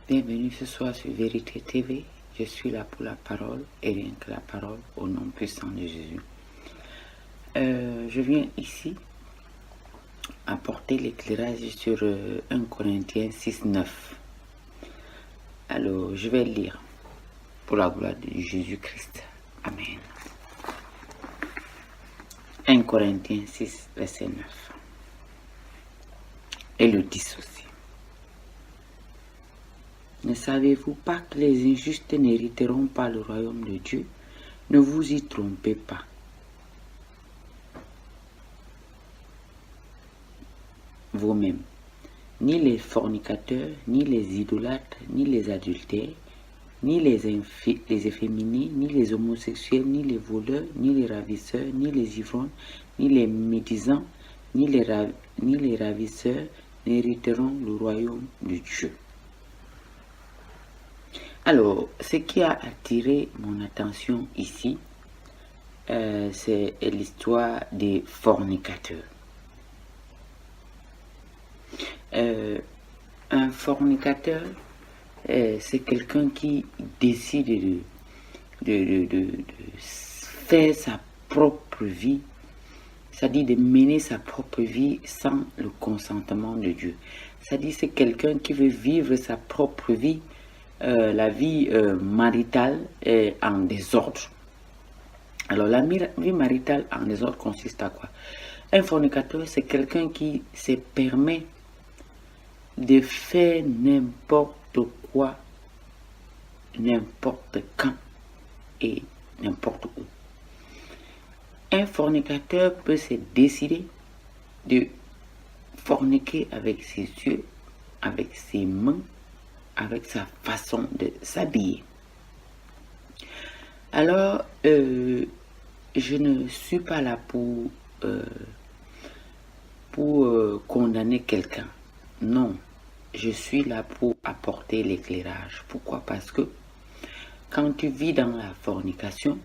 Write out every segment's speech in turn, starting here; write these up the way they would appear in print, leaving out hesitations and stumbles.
Bienvenue ce soir sur Vérité TV. Je suis là pour la parole et rien que la parole au nom puissant de Jésus. Je viens ici apporter l'éclairage sur 1 Corinthiens 6, 9. Alors, je vais lire pour la gloire de Jésus-Christ. Amen. 1 Corinthiens 6, verset 9. Et le 10 aussi. Ne savez-vous pas que les injustes n'hériteront pas le royaume de Dieu? Ne vous y trompez pas. Vous-même, ni les fornicateurs, ni les idolâtres, ni les adultères, ni les efféminés, ni les homosexuels, ni les voleurs, ni les ravisseurs, ni les ivrognes, ni les médisants, ni les ravisseurs n'hériteront le royaume de Dieu. Alors, ce qui a attiré mon attention ici, c'est l'histoire des fornicateurs. Un fornicateur, c'est quelqu'un qui décide de faire sa propre vie, c'est-à-dire de mener sa propre vie sans le consentement de Dieu. C'est-à-dire c'est quelqu'un qui veut vivre sa propre vie, la vie maritale en désordre. Alors la vie maritale en désordre consiste à quoi? Un fornicateur, c'est quelqu'un qui se permet de faire n'importe quoi, n'importe quand et n'importe où. Un fornicateur peut se décider de forniquer avec ses yeux, avec ses mains, avec sa façon de s'habiller. Alors, je ne suis pas là pour condamner quelqu'un. Non, je suis là pour apporter l'éclairage. Pourquoi? Parce que quand tu vis dans la fornication,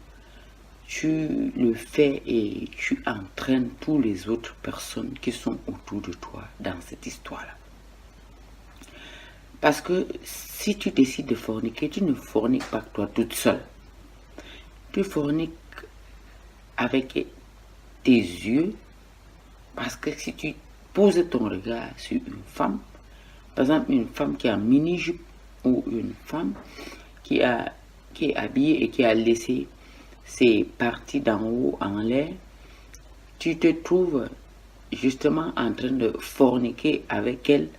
tu le fais et tu entraînes toutes les autres personnes qui sont autour de toi dans cette histoire-là. Parce que si tu décides de forniquer, tu ne forniques pas toi toute seule. Tu forniques avec tes yeux, parce que si tu poses ton regard sur une femme, par exemple une femme qui a mini-jupe ou une femme qui est habillée et qui a laissé ses parties d'en haut en l'air, tu te trouves justement en train de forniquer avec elle,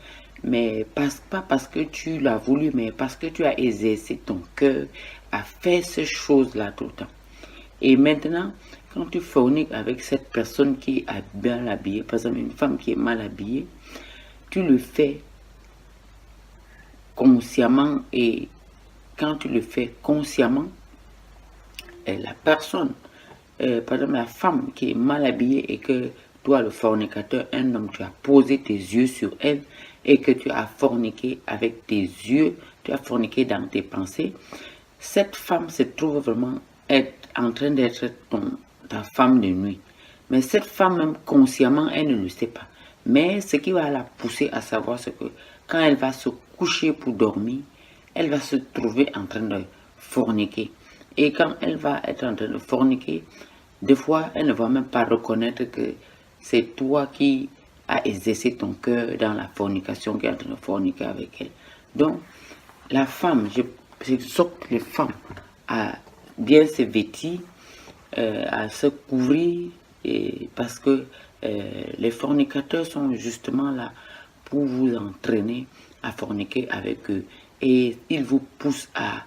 mais pas parce que tu l'as voulu, mais parce que tu as exercé ton cœur à faire ces choses-là tout le temps. Et maintenant, quand tu forniques avec cette personne qui est bien habillée, par exemple une femme qui est mal habillée, tu le fais consciemment, et quand tu le fais consciemment, la personne, par exemple la femme qui est mal habillée et que toi le fornicateur, un homme, tu as posé tes yeux sur elle et que tu as forniqué avec tes yeux, tu as forniqué dans tes pensées, cette femme se trouve vraiment être en train d'être ta femme de nuit. Mais cette femme même consciemment, elle ne le sait pas. Mais ce qui va la pousser à savoir, c'est que quand elle va se coucher pour dormir, elle va se trouver en train de forniquer. Et quand elle va être en train de forniquer, des fois, elle ne va même pas reconnaître que c'est toi qui as exercé ton cœur dans la fornication, qui est en train de forniquer avec elle. Donc, la femme, j'exhorte les femmes à bien se vêtir, à se couvrir, et parce que les fornicateurs sont justement là pour vous entraîner à forniquer avec eux. Et ils vous poussent à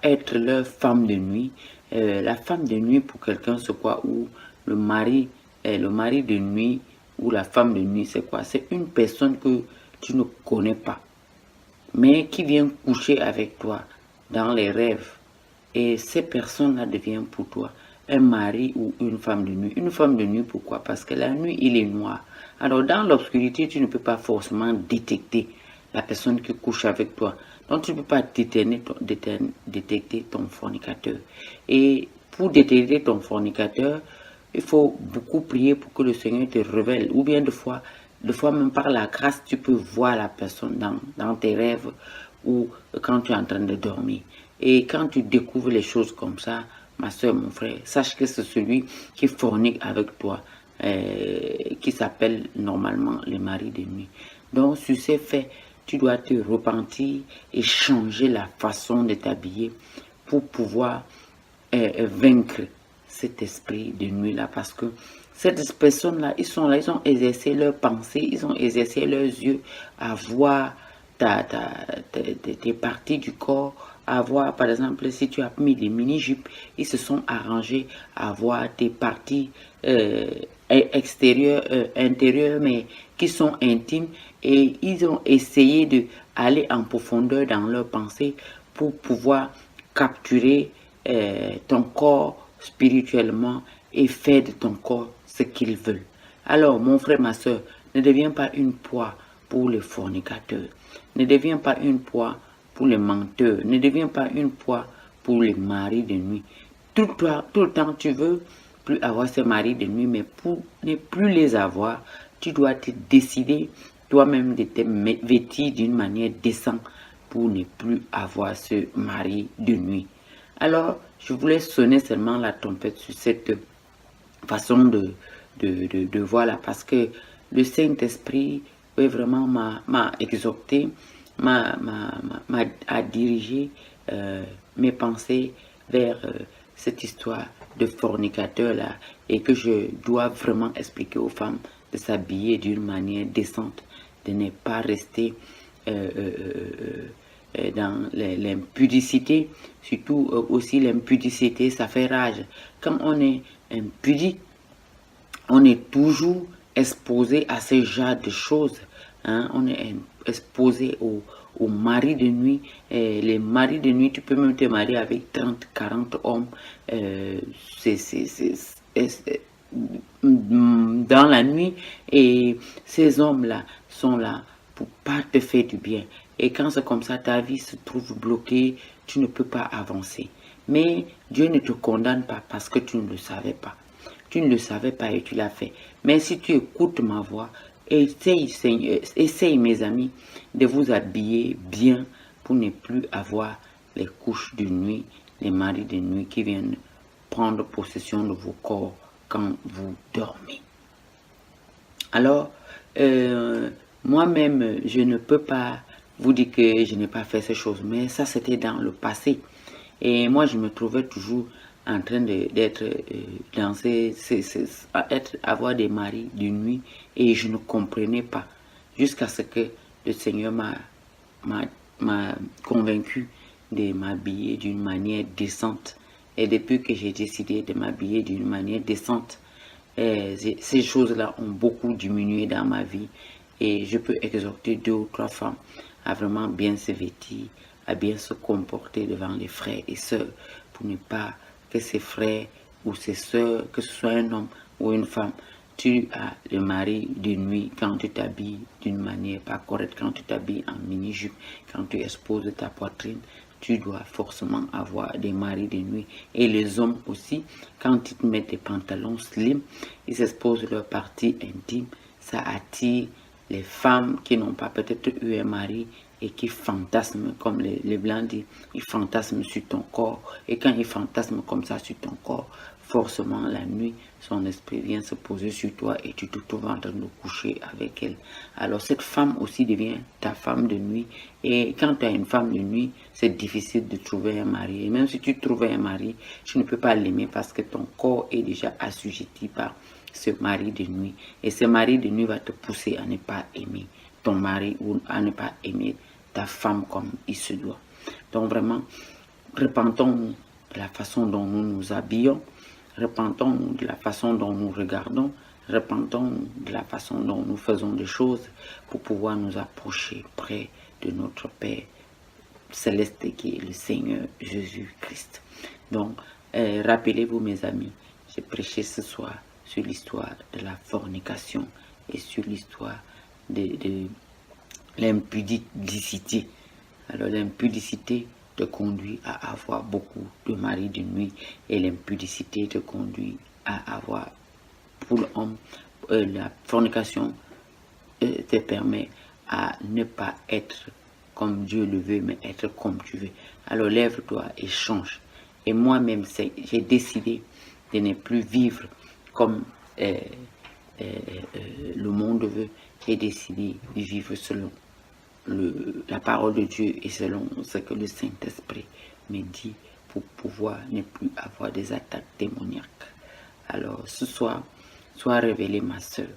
être leur femme de nuit. La femme de nuit pour quelqu'un, c'est quoi? Ou le mari de nuit ou la femme de nuit, c'est quoi? C'est une personne que tu ne connais pas, mais qui vient coucher avec toi dans les rêves. Et ces personnes-là deviennent pour toi un mari ou une femme de nuit. Une femme de nuit, pourquoi? Parce que la nuit, il est noir. Alors, dans l'obscurité, tu ne peux pas forcément détecter la personne qui couche avec toi. Donc, tu ne peux pas détecter ton fornicateur. Et pour détecter ton fornicateur, il faut beaucoup prier pour que le Seigneur te révèle. Ou bien, des fois même par la grâce, tu peux voir la personne dans tes rêves ou quand tu es en train de dormir. Et quand tu découvres les choses comme ça, ma soeur, mon frère, sache que c'est celui qui fornique avec toi, qui s'appelle normalement le mari de nuit. Donc, sur ces faits, tu dois te repentir et changer la façon de t'habiller pour pouvoir vaincre cet esprit de nuit-là, parce que ces personnes-là, ils sont là, ils ont exercé leurs pensées, ils ont exercé leurs yeux à voir tes parties du corps, à voir, par exemple, si tu as mis des mini-jupes, ils se sont arrangés à voir tes parties extérieures, intérieures, mais qui sont intimes, et ils ont essayé de aller en profondeur dans leurs pensées pour pouvoir capturer ton corps spirituellement et faire de ton corps ce qu'ils veulent. Alors, mon frère, ma soeur, ne deviens pas une proie pour les fornicateurs. Ne deviens pas une proie pour les menteurs. Ne deviens pas une proie pour les maris de nuit. Tout le temps, tu veux plus avoir ces maris de nuit, mais pour ne plus les avoir, tu dois te décider toi-même de te vêtir d'une manière décente pour ne plus avoir ce mari de nuit. Alors, je voulais sonner seulement la trompette sur cette façon de voir là, parce que le Saint-Esprit vraiment m'a exhorté, m'a dirigé mes pensées vers cette histoire de fornicateur là, et que je dois vraiment expliquer aux femmes de s'habiller d'une manière décente, de ne pas rester dans l'impudicité, surtout aussi l'impudicité, ça fait rage. Quand on est impudique, on est toujours exposé à ce genre de choses. Hein? On est exposé aux maris de nuit. Les maris de nuit, tu peux même te marier avec 30, 40 hommes. Dans la nuit, et ces hommes-là sont là pour pas te faire du bien. Et quand c'est comme ça, ta vie se trouve bloquée, tu ne peux pas avancer. Mais Dieu ne te condamne pas parce que tu ne le savais pas. Tu ne le savais pas et tu l'as fait. Mais si tu écoutes ma voix, essaye, mes amis, de vous habiller bien pour ne plus avoir les couches de nuit, les maris de nuit qui viennent prendre possession de vos corps quand vous dormez. Alors, moi-même, je ne peux pas vous dire que je n'ai pas fait ces choses, mais ça, c'était dans le passé. Et moi, je me trouvais toujours en train d'être dans avoir des maris de nuit, et je ne comprenais pas, jusqu'à ce que le Seigneur m'a convaincu de m'habiller d'une manière décente. Et depuis que j'ai décidé de m'habiller d'une manière décente, ces choses-là ont beaucoup diminué dans ma vie, et je peux exhorter 2 ou 3 femmes à vraiment bien se vêtir, à bien se comporter devant les frères et sœurs, pour ne pas que ses frères ou ses sœurs, que ce soit un homme ou une femme, tu as le mari de nuit quand tu t'habilles d'une manière pas correcte, quand tu t'habilles en mini-jupe, quand tu exposes ta poitrine, tu dois forcément avoir des maris de nuit. Et les hommes aussi, quand ils te mettent des pantalons slim, ils exposent leur partie intime, ça attire les femmes qui n'ont pas peut-être eu un mari et qui fantasment, comme les blancs disent, ils fantasment sur ton corps. Et quand ils fantasment comme ça sur ton corps, forcément la nuit, son esprit vient se poser sur toi et tu te trouves en train de coucher avec elle. Alors cette femme aussi devient ta femme de nuit. Et quand tu as une femme de nuit, c'est difficile de trouver un mari. Et même si tu trouves un mari, tu ne peux pas l'aimer parce que ton corps est déjà assujetti par ce mari de nuit. Et ce mari de nuit va te pousser à ne pas aimer ton mari ou à ne pas aimer ta femme comme il se doit. Donc vraiment, repentons-nous de la façon dont nous nous habillons, repentons-nous de la façon dont nous regardons, repentons-nous de la façon dont nous faisons des choses pour pouvoir nous approcher près de notre Père céleste qui est le Seigneur Jésus-Christ. Donc, rappelez-vous mes amis, j'ai prêché ce soir sur l'histoire de la fornication et sur l'histoire de l'impudicité. Alors l'impudicité te conduit à avoir beaucoup de maris de nuit, et l'impudicité te conduit à avoir, pour l'homme, la fornication te permet à ne pas être comme Dieu le veut, mais être comme tu veux. Alors lève-toi et change. Et moi-même, j'ai décidé de ne plus vivre comme le monde veut. J'ai décidé de vivre selon la parole de Dieu et selon ce que le Saint-Esprit me dit pour pouvoir ne plus avoir des attaques démoniaques. Alors ce soir, sois révélée ma soeur,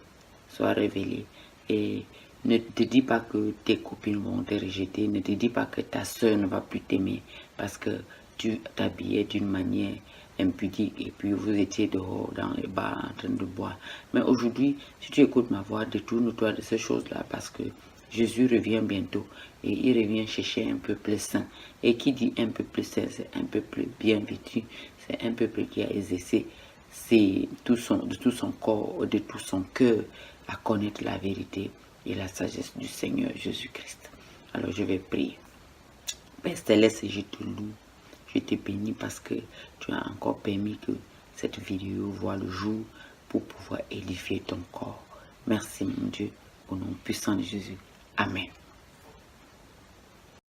sois révélée et ne te dis pas que tes copines vont te rejeter, ne te dis pas que ta soeur ne va plus t'aimer parce que tu t'habillais d'une manière impudique et puis vous étiez dehors dans les bars en train de boire. Mais aujourd'hui, si tu écoutes ma voix, détourne-toi de ces choses-là parce que Jésus revient bientôt et il revient chercher un peuple saint. Et qui dit un peuple saint, c'est un peuple bien vêtu, c'est un peuple qui a exercé de tout son corps, de tout son cœur à connaître la vérité et la sagesse du Seigneur Jésus-Christ. Alors je vais prier. Père Céleste, je te loue, je te bénis parce que tu as encore permis que cette vidéo voit le jour pour pouvoir édifier ton corps. Merci mon Dieu, au nom puissant de Jésus. Amen.